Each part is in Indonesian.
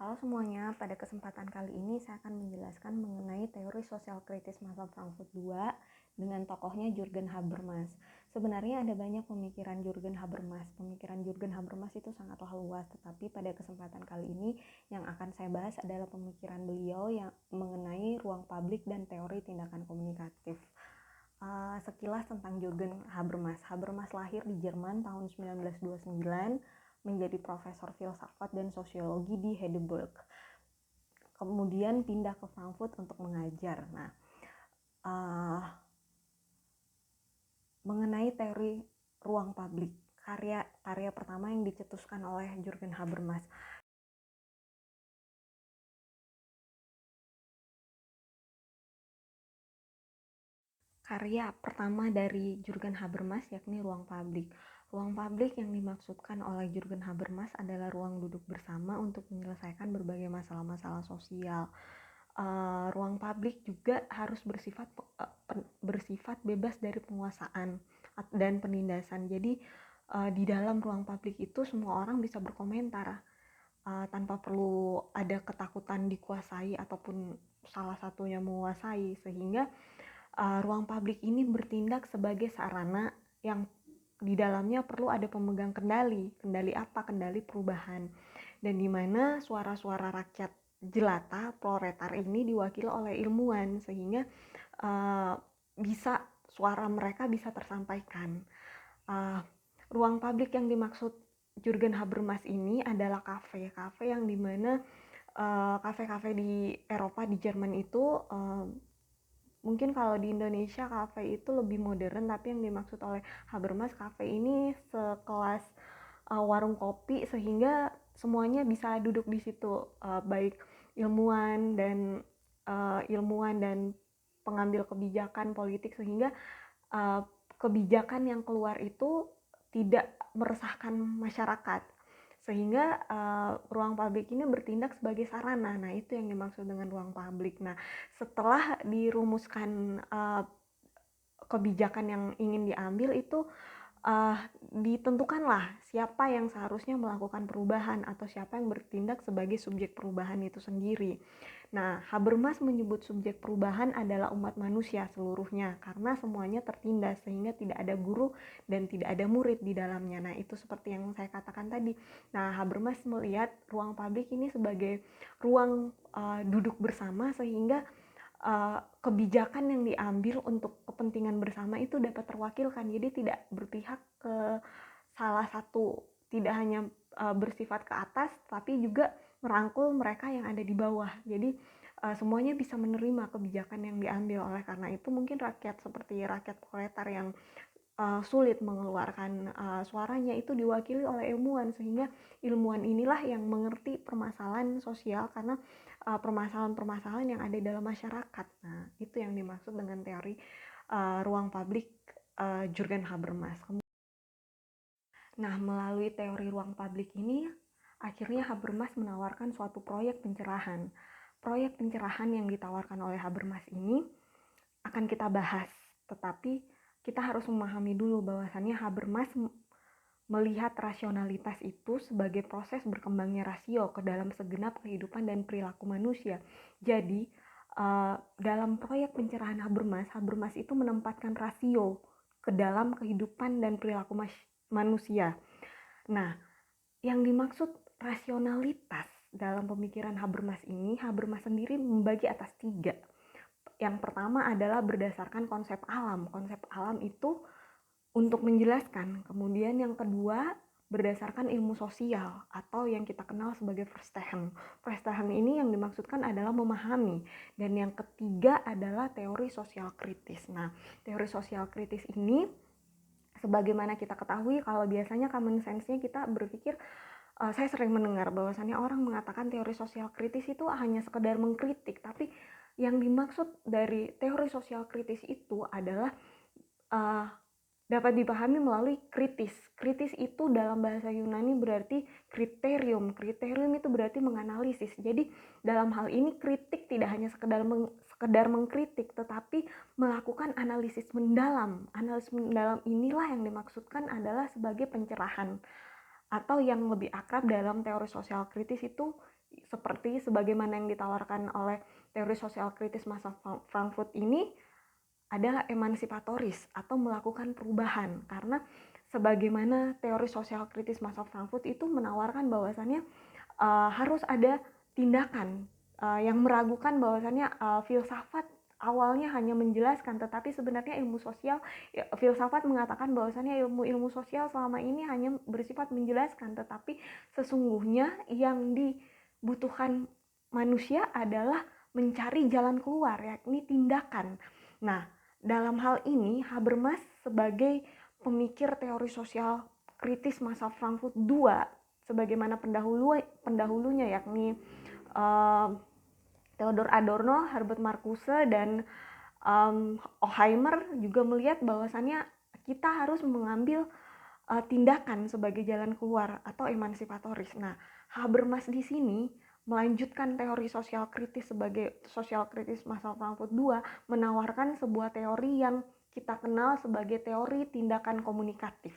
Halo semuanya, pada kesempatan kali ini saya akan menjelaskan mengenai teori sosial kritis masa Frankfurt II dengan tokohnya Jürgen Habermas. Sebenarnya ada banyak pemikiran Jürgen Habermas. Pemikiran Jürgen Habermas itu sangatlah luas, tetapi pada kesempatan kali ini yang akan saya bahas adalah pemikiran beliau yang mengenai ruang publik dan teori tindakan komunikatif. Sekilas tentang Jürgen Habermas. Habermas lahir di Jerman tahun 1929, menjadi profesor filsafat dan sosiologi di Heidelberg. Kemudian pindah ke Frankfurt untuk mengajar. Nah, mengenai teori ruang publik, karya pertama yang dicetuskan oleh Jürgen Habermas. Karya pertama dari Jürgen Habermas yakni ruang publik. Ruang publik yang dimaksudkan oleh Jürgen Habermas adalah ruang duduk bersama untuk menyelesaikan berbagai masalah-masalah sosial. Ruang publik juga harus bersifat bebas dari penguasaan dan penindasan. Jadi di dalam ruang publik itu semua orang bisa berkomentar tanpa perlu ada ketakutan dikuasai ataupun salah satunya menguasai, sehingga ruang publik ini bertindak sebagai sarana yang di dalamnya perlu ada pemegang kendali. Kendali apa? Kendali perubahan. Dan di mana suara-suara rakyat jelata, proletar ini diwakili oleh ilmuwan, sehingga suara mereka bisa tersampaikan. Ruang publik yang dimaksud Jürgen Habermas ini adalah kafe yang dimana kafe-kafe di Eropa, di Jerman itu mungkin kalau di Indonesia kafe itu lebih modern, tapi yang dimaksud oleh Habermas kafe ini sekelas warung kopi, sehingga semuanya bisa duduk di situ, baik ilmuwan dan pengambil kebijakan politik, sehingga kebijakan yang keluar itu tidak meresahkan masyarakat, sehingga ruang publik ini bertindak sebagai sarana. Nah, itu yang dimaksud dengan ruang publik. Nah, setelah dirumuskan kebijakan yang ingin diambil itu, ditentukanlah siapa yang seharusnya melakukan perubahan atau siapa yang bertindak sebagai subjek perubahan itu sendiri. Nah, Habermas menyebut subjek perubahan adalah umat manusia seluruhnya, karena semuanya tertindas sehingga tidak ada guru dan tidak ada murid di dalamnya. Nah, itu seperti yang saya katakan tadi. Nah, Habermas melihat ruang publik ini sebagai ruang duduk bersama, sehingga kebijakan yang diambil untuk kepentingan bersama itu dapat terwakilkan. Jadi tidak berpihak ke salah satu, tidak hanya bersifat ke atas, tapi juga merangkul mereka yang ada di bawah. Jadi semuanya bisa menerima kebijakan yang diambil. Oleh karena itu mungkin rakyat seperti rakyat proletar yang sulit mengeluarkan suaranya itu diwakili oleh ilmuwan, sehingga ilmuwan inilah yang mengerti permasalahan sosial karena permasalahan-permasalahan yang ada dalam masyarakat. Nah, itu yang dimaksud dengan teori ruang publik Jürgen Habermas. Nah, melalui teori ruang publik ini, akhirnya Habermas menawarkan suatu proyek pencerahan. Proyek pencerahan yang ditawarkan oleh Habermas ini akan kita bahas, tetapi kita harus memahami dulu bahwasannya Habermas melihat rasionalitas itu sebagai proses berkembangnya rasio ke dalam segenap kehidupan dan perilaku manusia. Jadi, dalam proyek pencerahan Habermas itu menempatkan rasio ke dalam kehidupan dan perilaku manusia. Nah, yang dimaksud rasionalitas dalam pemikiran Habermas ini, Habermas sendiri membagi atas 3. Yang pertama adalah berdasarkan konsep alam. Konsep alam itu untuk menjelaskan. Kemudian yang kedua berdasarkan ilmu sosial atau yang kita kenal sebagai Verstehen. Verstehen ini yang dimaksudkan adalah memahami. Dan yang ketiga adalah teori sosial kritis. Nah, teori sosial kritis ini sebagaimana kita ketahui, kalau biasanya common sense-nya kita berpikir, saya sering mendengar bahwasannya orang mengatakan teori sosial kritis itu hanya sekedar mengkritik, tapi yang dimaksud dari teori sosial kritis itu adalah dapat dipahami melalui kritis. Kritis itu dalam bahasa Yunani berarti kriterium. Kriterium itu berarti menganalisis. Jadi dalam hal ini kritik tidak hanya sekedar mengkritik, tetapi melakukan analisis mendalam. Analisis mendalam inilah yang dimaksudkan adalah sebagai pencerahan. atau yang lebih akrab dalam teori sosial kritis itu seperti sebagaimana yang ditawarkan oleh teori sosial kritis masa Frankfurt ini adalah emansipatoris atau melakukan perubahan, karena sebagaimana teori sosial kritis masa Frankfurt itu menawarkan bahwasannya harus ada tindakan yang meragukan bahwasannya filsafat awalnya hanya menjelaskan, tetapi sebenarnya ilmu sosial, filsafat mengatakan bahwasannya ilmu sosial selama ini hanya bersifat menjelaskan, tetapi sesungguhnya yang dibutuhkan manusia adalah mencari jalan keluar, yakni tindakan. Nah, dalam hal ini Habermas sebagai pemikir teori sosial kritis masa Frankfurt II, sebagaimana pendahulunya yakni Theodor Adorno, Herbert Marcuse, dan Horkheimer juga melihat bahwasannya kita harus mengambil tindakan sebagai jalan keluar atau emansipatoris. Nah, Habermas di sini melanjutkan teori sosial kritis sebagai sosial kritis masa Frankfurt II, menawarkan sebuah teori yang kita kenal sebagai teori tindakan komunikatif.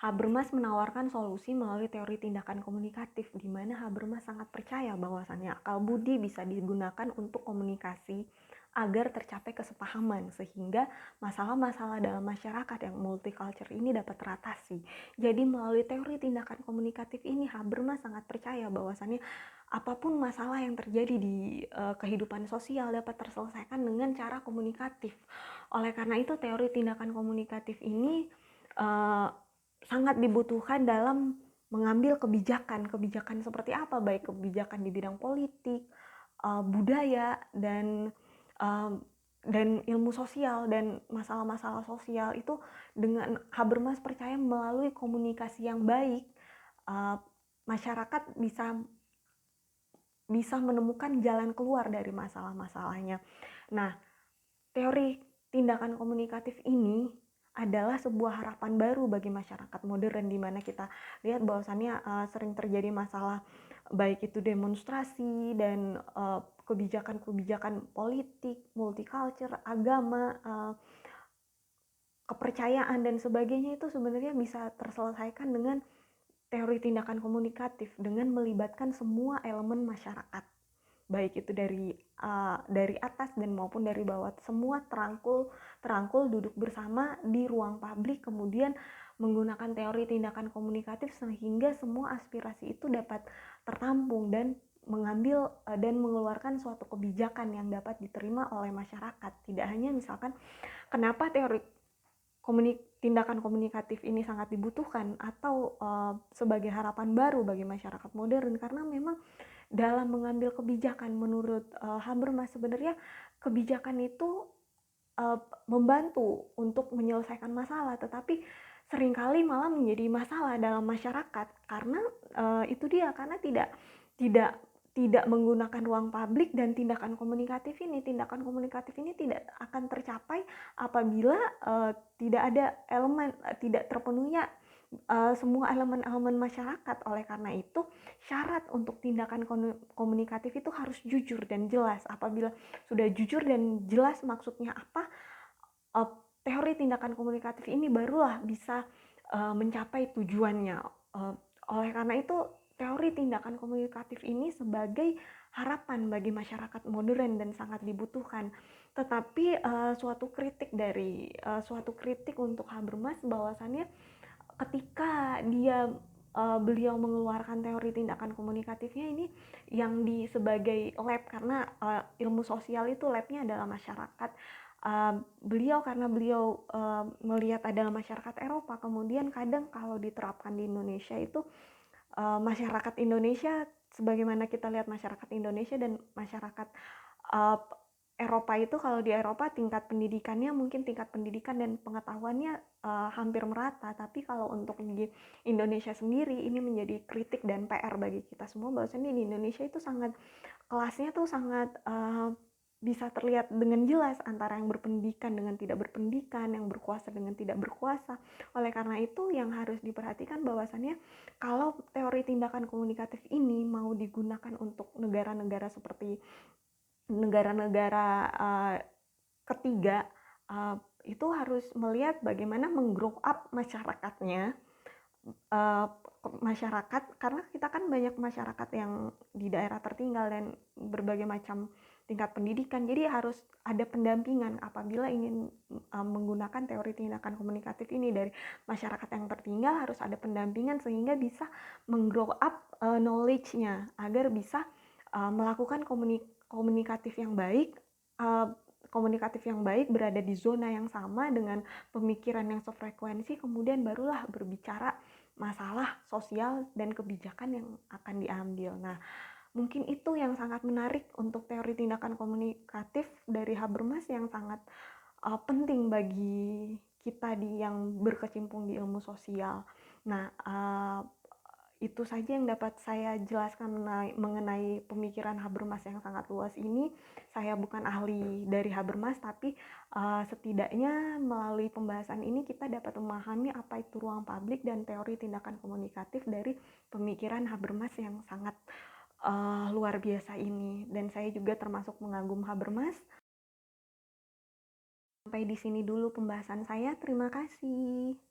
Habermas menawarkan solusi melalui teori tindakan komunikatif, di mana Habermas sangat percaya bahwasannya akal budi bisa digunakan untuk komunikasi agar tercapai kesepahaman, sehingga masalah-masalah dalam masyarakat yang multicultural ini dapat teratasi. Jadi melalui teori tindakan komunikatif ini Habermas sangat percaya bahwasannya apapun masalah yang terjadi di kehidupan sosial dapat terselesaikan dengan cara komunikatif. Oleh karena itu teori tindakan komunikatif ini sangat dibutuhkan dalam mengambil kebijakan seperti apa, baik kebijakan di bidang politik, budaya, dan ilmu sosial dan masalah-masalah sosial itu. Dengan Habermas percaya melalui komunikasi yang baik masyarakat bisa menemukan jalan keluar dari masalah-masalahnya. Nah, teori tindakan komunikatif ini adalah sebuah harapan baru bagi masyarakat modern, di mana kita lihat bahwasannya sering terjadi masalah baik itu demonstrasi dan kebijakan-kebijakan politik, multicultural, agama, kepercayaan dan sebagainya itu sebenarnya bisa terselesaikan dengan teori tindakan komunikatif dengan melibatkan semua elemen masyarakat, baik itu dari atas dan maupun dari bawah. Semua terangkul duduk bersama di ruang publik, kemudian menggunakan teori tindakan komunikatif sehingga semua aspirasi itu dapat tertampung dan mengambil dan mengeluarkan suatu kebijakan yang dapat diterima oleh masyarakat. Tidak hanya misalkan kenapa teori tindakan komunikatif ini sangat dibutuhkan atau sebagai harapan baru bagi masyarakat modern, karena memang dalam mengambil kebijakan menurut Habermas sebenarnya kebijakan itu membantu untuk menyelesaikan masalah, tetapi seringkali malah menjadi masalah dalam masyarakat karena itu dia, karena tidak menggunakan ruang publik. Dan tindakan komunikatif ini tidak akan tercapai apabila tidak ada tidak terpenuhnya semua elemen-elemen masyarakat. Oleh karena itu syarat untuk tindakan komunikatif itu harus jujur dan jelas. Apabila sudah jujur dan jelas maksudnya apa, teori tindakan komunikatif ini barulah bisa mencapai tujuannya. Oleh karena itu teori tindakan komunikatif ini sebagai harapan bagi masyarakat modern dan sangat dibutuhkan. Tetapi suatu kritik untuk Habermas bahwasannya ketika beliau mengeluarkan teori tindakan komunikatifnya ini yang sebagai lab, karena ilmu sosial itu labnya adalah masyarakat. Karena beliau melihat adalah masyarakat Eropa, kemudian kadang kalau diterapkan di Indonesia itu masyarakat Indonesia, sebagaimana kita lihat masyarakat Indonesia dan masyarakat Eropa itu, kalau di Eropa tingkat pendidikan dan pengetahuannya hampir merata. Tapi kalau untuk di Indonesia sendiri ini menjadi kritik dan PR bagi kita semua, bahwasanya di Indonesia itu kelasnya tuh sangat bisa terlihat dengan jelas antara yang berpendidikan dengan tidak berpendidikan, yang berkuasa dengan tidak berkuasa. Oleh karena itu yang harus diperhatikan bahwasannya kalau teori tindakan komunikatif ini mau digunakan untuk negara-negara seperti negara-negara ketiga, itu harus melihat bagaimana menggrow up masyarakatnya uh, masyarakat, karena kita kan banyak masyarakat yang di daerah tertinggal dan berbagai macam tingkat pendidikan, jadi harus ada pendampingan apabila ingin menggunakan teori tindakan komunikatif ini. Dari masyarakat yang tertinggal harus ada pendampingan sehingga bisa menggrow up knowledge-nya agar bisa melakukan komunikatif yang baik, uh, berada di zona yang sama dengan pemikiran yang sefrekuensi, kemudian barulah berbicara masalah sosial dan kebijakan yang akan diambil. Nah, mungkin itu yang sangat menarik untuk teori tindakan komunikatif dari Habermas, yang sangat penting bagi kita yang berkecimpung di ilmu sosial. Nah, itu saja yang dapat saya jelaskan mengenai pemikiran Habermas yang sangat luas ini. Saya bukan ahli dari Habermas, tapi setidaknya melalui pembahasan ini kita dapat memahami apa itu ruang publik dan teori tindakan komunikatif dari pemikiran Habermas yang sangat luar biasa ini. Dan saya juga termasuk mengagum Habermas. Sampai di sini dulu pembahasan saya. Terima kasih.